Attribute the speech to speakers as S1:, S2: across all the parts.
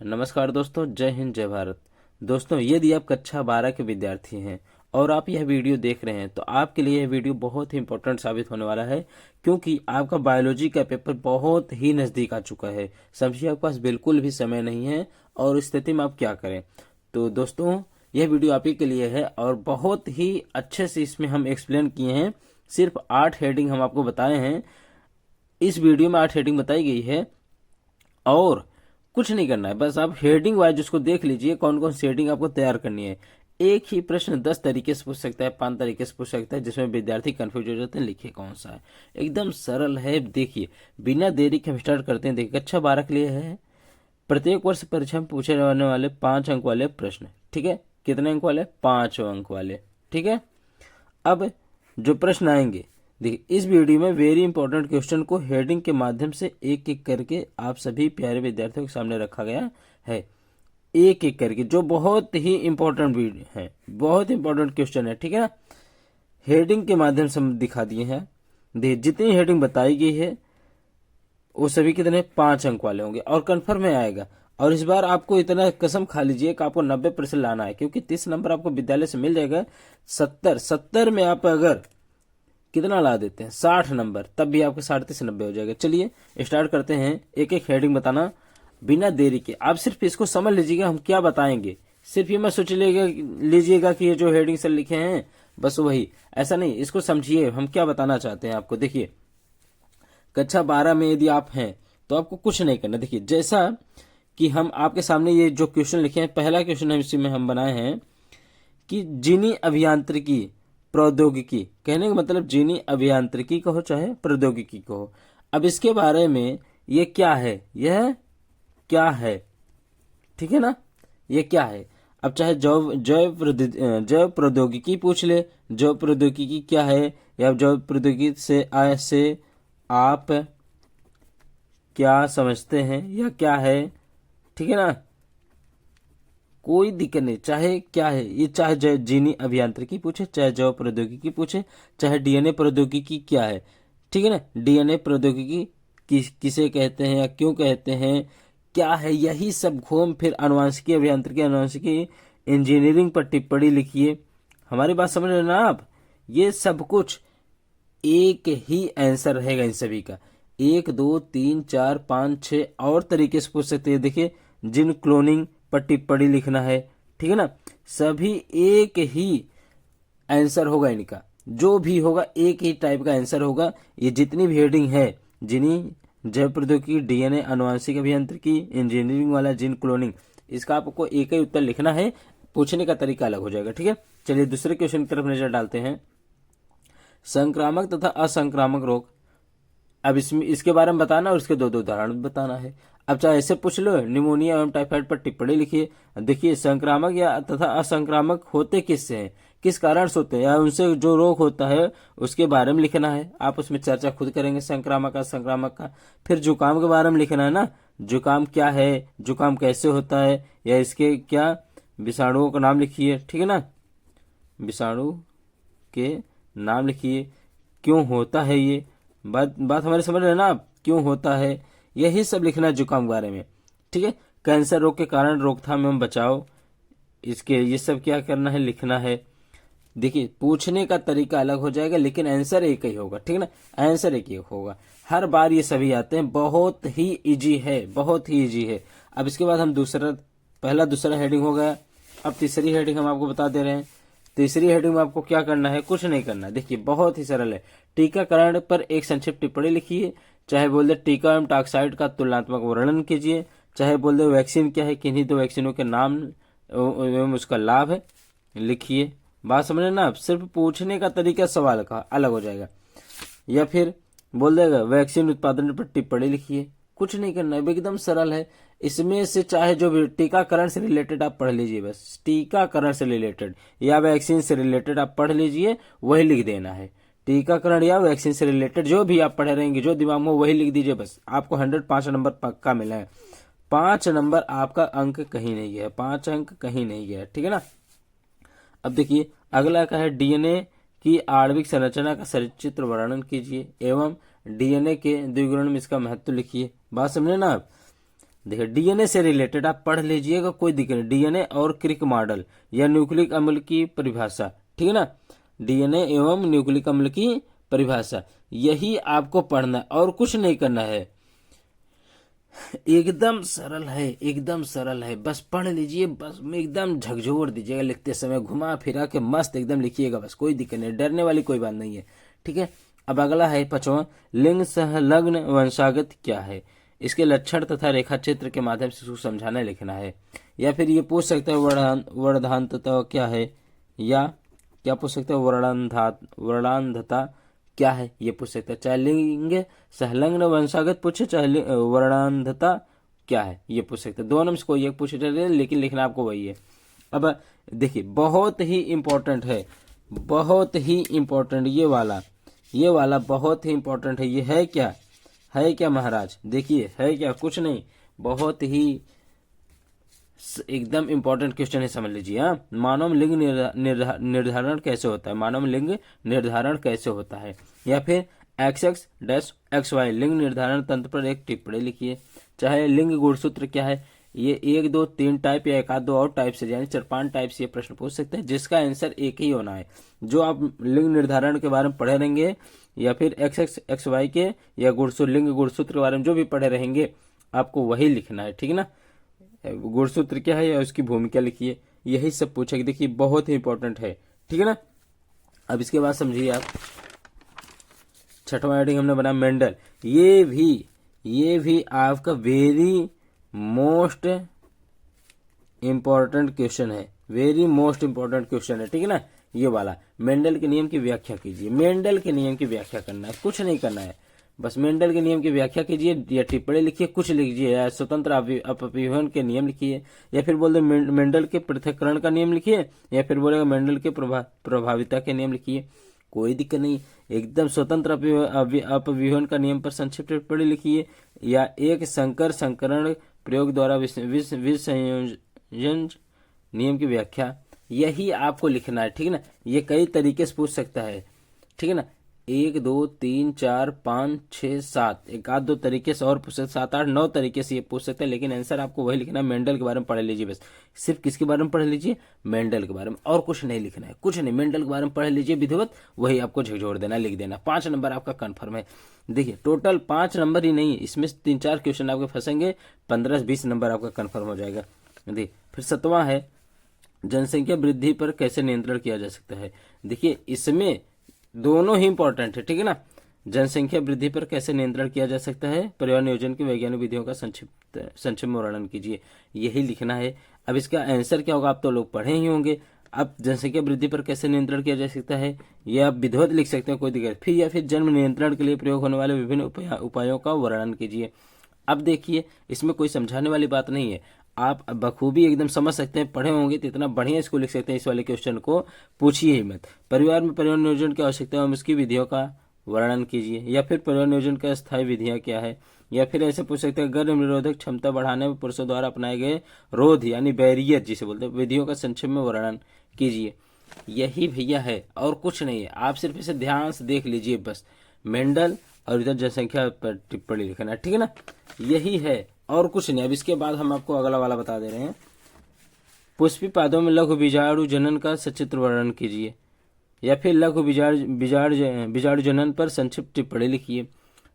S1: नमस्कार दोस्तों, जय हिंद जय भारत। दोस्तों, यदि आप कक्षा 12 के विद्यार्थी हैं और आप यह वीडियो देख रहे हैं तो आपके लिए यह वीडियो बहुत ही इंपॉर्टेंट साबित होने वाला है, क्योंकि आपका बायोलॉजी का पेपर बहुत ही नज़दीक आ चुका है। समझिए, आपके पास बिल्कुल भी समय नहीं है और इस स्थिति में आप क्या करें। तो दोस्तों, यह वीडियो आप ही के लिए है और बहुत ही अच्छे से इसमें हम एक्सप्लेन किए हैं। सिर्फ 8 हेडिंग हम आपको बताए हैं। इस वीडियो में 8 हेडिंग बताई गई है और कुछ नहीं करना है, बस आप हेडिंग वाइज उसको देख लीजिए कौन कौन सी हेडिंग आपको तैयार करनी है। एक ही प्रश्न 10 तरीके से पूछ सकता है, 5 तरीके से पूछ सकता है, जिसमें विद्यार्थी कंफ्यूज हो जाते हैं लिखिए कौन सा है। एकदम सरल है। देखिए, बिना देरी के हम स्टार्ट करते हैं। देखिए, कक्षा 12 के लिए है प्रत्येक वर्ष परीक्षा में पूछे जाने वाले 5 अंक वाले प्रश्न। ठीक है, कितने अंक वाले? 5 अंक वाले। ठीक है, अब जो प्रश्न आएंगे, देखिए इस वीडियो में वेरी इंपॉर्टेंट क्वेश्चन को हेडिंग के माध्यम से एक एक करके आप सभी प्यारे विद्यार्थियों के सामने रखा गया है। एक एक करके, जो बहुत ही इंपॉर्टेंट वीडियो है, बहुत इंपॉर्टेंट क्वेश्चन है। ठीक है ना, हेडिंग के माध्यम से हम दिखा दिए हैं। देखिए, जितनी हेडिंग बताई गई है वो सभी कितने? 5 अंक वाले होंगे और कन्फर्म में आएगा। और इस बार आपको इतना कसम खा लीजिए कि आपको 90% लाना है, क्योंकि 30 नंबर आपको विद्यालय से मिल जाएगा। 70 में आप अगर कितना ला देते हैं? 60 नंबर, तब भी आपके 30 90 हो जाएगा। चलिए स्टार्ट करते हैं, एक एक हेडिंग बताना बिना देरी के। आप सिर्फ इसको समझ लीजिएगा हम क्या बताएंगे। सिर्फ ये मत सोच लीजिएगा कि ये जो हेडिंग से लिखे हैं बस वही, ऐसा नहीं। इसको समझिए हम क्या बताना चाहते हैं आपको। देखिए, कक्षा 12 में यदि आप हैं तो आपको कुछ नहीं करना। देखिए, जैसा कि हम आपके सामने ये जो क्वेश्चन लिखे हैं, पहला क्वेश्चन हम इसी में हम बनाए हैं कि जीनी अभियांत्रिकी प्रौद्योगिकी, कहने का मतलब जीनी अभियांत्रिकी कहो चाहे प्रौद्योगिकी कहो। अब इसके बारे में ये क्या है, यह क्या है, ठीक है ना, ये क्या है। अब चाहे जैव प्रौद्योगिकी पूछ ले, जैव प्रौद्योगिकी क्या है, या जैव प्रौद्योगिकी से आप क्या समझते हैं या क्या है। ठीक है ना, कोई दिक्कत नहीं, चाहे क्या है ये, चाहे जीनी अभियांत्रिकी पूछे, चाहे जैव प्रौद्योगिकी पूछे, चाहे डीएनए प्रौद्योगिकी क्या है। ठीक है ना, डीएनए प्रौद्योगिकी किसे कहते हैं या क्यों कहते हैं, क्या है, यही सब घूम फिर अनुवांशिकी अभियांत्रिकी, अनुवांशिकी इंजीनियरिंग पर टिप्पणी लिखिए। हमारी बात समझ रहे ना आप? ये सब कुछ एक ही आंसर रहेगा इन सभी का। 1 2 3 4 5 6 और तरीके से पूछ सकते हैं। देखिए, जिन क्लोनिंग पर टिप्पणी लिखना है। ठीक है ना, सभी एक ही आंसर होगा इनका, जो भी होगा एक ही टाइप का आंसर होगा। ये जितनी भी हेडिंग है, जिन्हीं जैव प्रौद्योगिकी, डीएनए, आनुवांशिक अभियांत्रिकी, इंजीनियरिंग वाला, जिन क्लोनिंग, इसका आपको एक ही उत्तर लिखना है। पूछने का तरीका अलग हो जाएगा। ठीक है, चलिए दूसरे क्वेश्चन की तरफ नजर डालते हैं। संक्रामक तथा असंक्रामक रोग, अब इसमें इसके बारे में बताना और इसके दो उदाहरण बताना है। अब चाहे ऐसे पूछ लो, निमोनिया एवं टाइफाइड पर टिप्पणी लिखिए। देखिए, संक्रामक या तथा असंक्रामक होते किससे हैं, किस कारण से होते हैं, या उनसे जो रोग होता है उसके बारे में लिखना है। आप उसमें चर्चा खुद करेंगे, संक्रामक असंक्रामक का। फिर जुकाम के बारे में लिखना है ना, जुकाम क्या है, जुकाम कैसे होता है, या इसके क्या विषाणुओं का नाम लिखिए। ठीक है ना, विषाणु के नाम लिखिए, क्यों होता है ये, बात हमारे समझ रहे हैं ना आप, क्यों होता है, यही सब लिखना है जुकाम के बारे में। ठीक है, कैंसर रोग के कारण, रोकथाम एवं बचाव, इसके ये सब क्या करना है, लिखना है। देखिए, पूछने का तरीका अलग हो जाएगा लेकिन आंसर एक ही होगा। ठीक है ना, आंसर एक ही होगा हर बार। ये सभी आते हैं, बहुत ही इजी है, बहुत ही इजी है। अब इसके बाद हम पहला दूसरा हेडिंग हो गया। अब तीसरी हेडिंग हम आपको बता दे रहे हैं। तीसरी हेडिंग में आपको क्या करना है, कुछ नहीं करना। देखिए, बहुत ही सरल है। टीकाकरण पर एक संक्षिप्त टिप्पणी लिखिए। चाहे बोल दे टीका एवं टॉक्साइड का तुलनात्मक वर्णन कीजिए, चाहे बोल दे वैक्सीन क्या है, किन्हीं दो वैक्सीनों के नाम एवं उसका लाभ है, लिखिए। बात समझे ना आप? सिर्फ पूछने का तरीका सवाल का अलग हो जाएगा। या फिर बोल देगा वैक्सीन उत्पादन पर टिप्पणी लिखिए। कुछ नहीं करना है, एकदम सरल है। इसमें से चाहे जो भी टीकाकरण से रिलेटेड आप पढ़ लीजिए, बस टीकाकरण से रिलेटेड या वैक्सीन से रिलेटेड आप पढ़ लीजिए, वही लिख देना है। टीकाकरण या वैक्सीन से रिलेटेड जो भी आप पढ़े रहेंगे, जो दिमाग में वही लिख दीजिए, बस आपको 105 नंबर पक्का मिला है। 5 नंबर आपका अंक कहीं नहीं गया, 5 अंक कहीं नहीं गया। ठीक है ना, अब देखिए अगला का है डीएनए की आणविक संरचना का सचित्र वर्णन कीजिए एवं डीएनए के द्विगुणन में इसका महत्व लिखिए। बात समझे ना आप? देखिए डीएनए से रिलेटेड आप पढ़ लीजिएगा, कोई दिक्कत नहीं। डीएनए और क्रिक मॉडल या न्यूक्लिक अम्ल की परिभाषा, ठीक है ना, डीएनए एवं न्यूक्लिक अम्ल की परिभाषा, यही आपको पढ़ना और कुछ नहीं करना है। एकदम सरल है, एकदम सरल है, बस पढ़ लीजिए, बस एकदम झकझोर दीजिएगा लिखते समय, घुमा फिरा के मस्त एकदम लिखिएगा, बस कोई दिक्कत नहीं, डरने वाली कोई बात नहीं है, ठीक है। अब अगला है 5वां, लिंग संलग्न वंशागत क्या है, इसके लक्षण तथा रेखा चित्र के माध्यम से उसको समझाना लिखना है। या फिर ये पूछ सकते हैं वर्णांधता क्या है, या क्या पूछ सकते हैं वर्णांधता क्या है, ये पूछ सकते हैं। चाहे लिंग संलग्न वंशागत पूछे, चाहे वर्णांधता क्या है ये पूछ सकते हैं, दोनों में से कोई एक पूछे, लेकिन लिखना आपको वही है। अब देखिए बहुत ही इंपॉर्टेंट है, बहुत ही इंपॉर्टेंट, ये वाला बहुत ही इंपॉर्टेंट है। ये है क्या महाराज, देखिए है क्या, कुछ नहीं, बहुत ही एकदम इंपॉर्टेंट क्वेश्चन है, समझ लीजिए। हाँ, मानव लिंग निर्धारण कैसे होता है, मानव लिंग निर्धारण कैसे होता है। या फिर XX-XY लिंग निर्धारण तंत्र पर एक टिप्पणी लिखिए। चाहे लिंग गुणसूत्र क्या है, ये 1 2 3 टाइप या एक आध दो और टाइप से, यानी 4-5 टाइप से ये प्रश्न पूछ सकते हैं, जिसका आंसर एक ही होना है। जो आप लिंग निर्धारण के बारे में पढ़े रहेंगे, या फिर XX-XY के या लिंग गुणसूत्र के बारे में जो भी पढ़े रहेंगे, आपको वही लिखना है, ठीक है ना। गुणसूत्र क्या है या उसकी भूमिका लिखिए, यही सब पूछेगा। देखिए बहुत ही इंपॉर्टेंट है, ठीक है ना। अब इसके बाद समझिए आप, 6वां हेडिंग हमने बना मेंडल, ये भी आपका वेरी मोस्ट इंपॉर्टेंट क्वेश्चन है, वेरी मोस्ट इंपॉर्टेंट क्वेश्चन है, ठीक है ना। ये वाला मेंडल के नियम की व्याख्या कीजिए, मेंडल के नियम की व्याख्या करना है, कुछ नहीं करना है, बस मेंडल के नियम की व्याख्या कीजिए या टिप्पणी लिखिए, कुछ लिखिए, या स्वतंत्र अपव्यूहन के नियम लिखिए, या फिर बोल दो मेंडल के पृथक्करण का नियम लिखिए, या फिर बोलेगा मेंडल के प्रभाविता के नियम लिखिए, कोई दिक्कत नहीं। एकदम स्वतंत्र अपव्यूहन का नियम पर संक्षिप्त टिप्पणी लिखिए, या एक संकरण प्रयोग द्वारा विष संयोजन नियम की व्याख्या, यही आपको लिखना है, ठीक है ना। ये कई तरीके से पूछ सकता है, ठीक है ना। 1 2 3 4 5 6 7 एक आध दो तरीके से और पूछ सकते, 7 8 9 तरीके से ये पूछ सकते हैं, लेकिन आंसर आपको वही लिखना है। मेंडल के बारे में पढ़ लीजिए, बस सिर्फ किसके बारे में पढ़ लीजिए, मेंडल के बारे में, और कुछ नहीं लिखना है, कुछ नहीं, मेंडल के बारे में पढ़ लीजिए विधिवत, वही आपको झकझोर देना, लिख देना। 5 नंबर आपका कन्फर्म है। देखिए टोटल 5 नंबर ही नहीं, इसमें 3-4 क्वेश्चन आपके फंसेंगे, 15-20 नंबर आपका कन्फर्म हो जाएगा। देखिए फिर 7वां है, जनसंख्या वृद्धि पर कैसे नियंत्रण किया जा सकता है। देखिए इसमें दोनों ही इंपॉर्टेंट है, ठीक है ना। जनसंख्या वृद्धि पर कैसे नियंत्रण किया जा सकता है, पर्यावरण नियोजन की वैज्ञानिक विधियों का संक्षिप्त वर्णन कीजिए, यही लिखना है। अब इसका आंसर क्या होगा, आप तो लोग पढ़े ही होंगे। अब जनसंख्या वृद्धि पर कैसे नियंत्रण किया जा सकता है, यह आप विधिवत लिख सकते हैं, कोई दिक्कत। फिर या फिर जन्म नियंत्रण के लिए प्रयोग होने वाले विभिन्न उपायों का वर्णन कीजिए। अब देखिए इसमें कोई समझाने वाली बात नहीं है, आप बखूबी एकदम समझ सकते हैं, पढ़े होंगे तो इतना बढ़िया इसको लिख सकते हैं। इस वाले क्वेश्चन को पूछिए ही मत। परिवार में पर्यावरण नियोजन की आवश्यकता एवं उसकी विधियों का वर्णन कीजिए, या फिर पर्यावरण नियोजन का स्थायी विधियां क्या है। या फिर ऐसे पूछ सकते हैं, गर्भ निरोधक क्षमता बढ़ाने में पुरुषों द्वारा अपनाए गए रोध यानी बैरियर जिसे बोलते हैं विधियों का संक्षेप में वर्णन कीजिए। यही भैया है और कुछ नहीं है, आप सिर्फ इसे ध्यान से देख लीजिए, बस मेंडल और इधर जनसंख्या पर टिप्पणी लिखना, ठीक है ना, यही है और कुछ नहीं। अब इसके बाद हम आपको अगला वाला बता दे रहे हैं, पुष्पी पादों में लघु बीजाणु जनन का सचित्र वर्णन कीजिए, या फिर लघु बीजाणु जनन पर संक्षिप्त टिप्पणी लिखिए।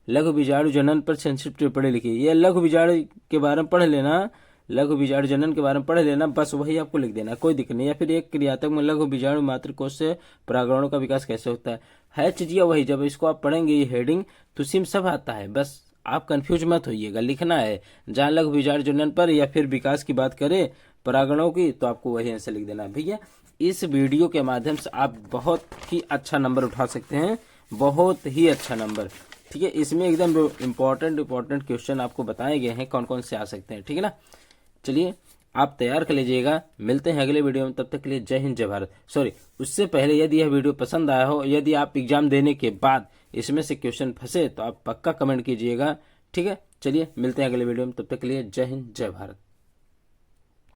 S1: लघु बीजाणु जनन पर संक्षिप्त टिप्पणी लिखिए, यह लघु बीजाणु के बारे में पढ़ लेना, लघु बीजाणु जनन के बारे में पढ़ लेना, बस वही आपको लिख देना, कोई दिक्कत नहीं। या फिर एक क्रियात्मक में लघु बीजाणु मातृकोश से परागणों का विकास कैसे होता है चीजिए वही। जब इसको आप पढ़ेंगे ये हेडिंग तो सिम सब आता है, बस आप कंफ्यूज मत होइएगा, लिखना है जहां लघु बीजाणु जनन पर या फिर विकास की बात करें परागणों की, तो आपको वही आंसर लिख देना। भैया इस वीडियो के माध्यम से आप बहुत ही अच्छा नंबर उठा सकते हैं, बहुत ही अच्छा नंबर, ठीक है। इसमें एकदम इम्पोर्टेंट क्वेश्चन आपको बताए गए हैं कौन कौन से आ सकते हैं, ठीक है ना। चलिए आप तैयार कर लीजिएगा, मिलते हैं अगले वीडियो में, तब तक के लिए जय हिंद जय भारत। सॉरी, उससे पहले यदि यह वीडियो पसंद आया हो, यदि आप एग्जाम देने के बाद इसमें से क्वेश्चन फंसे तो आप पक्का कमेंट कीजिएगा, ठीक है। चलिए मिलते हैं अगले वीडियो में, तब तक के लिए जय हिंद जय भारत।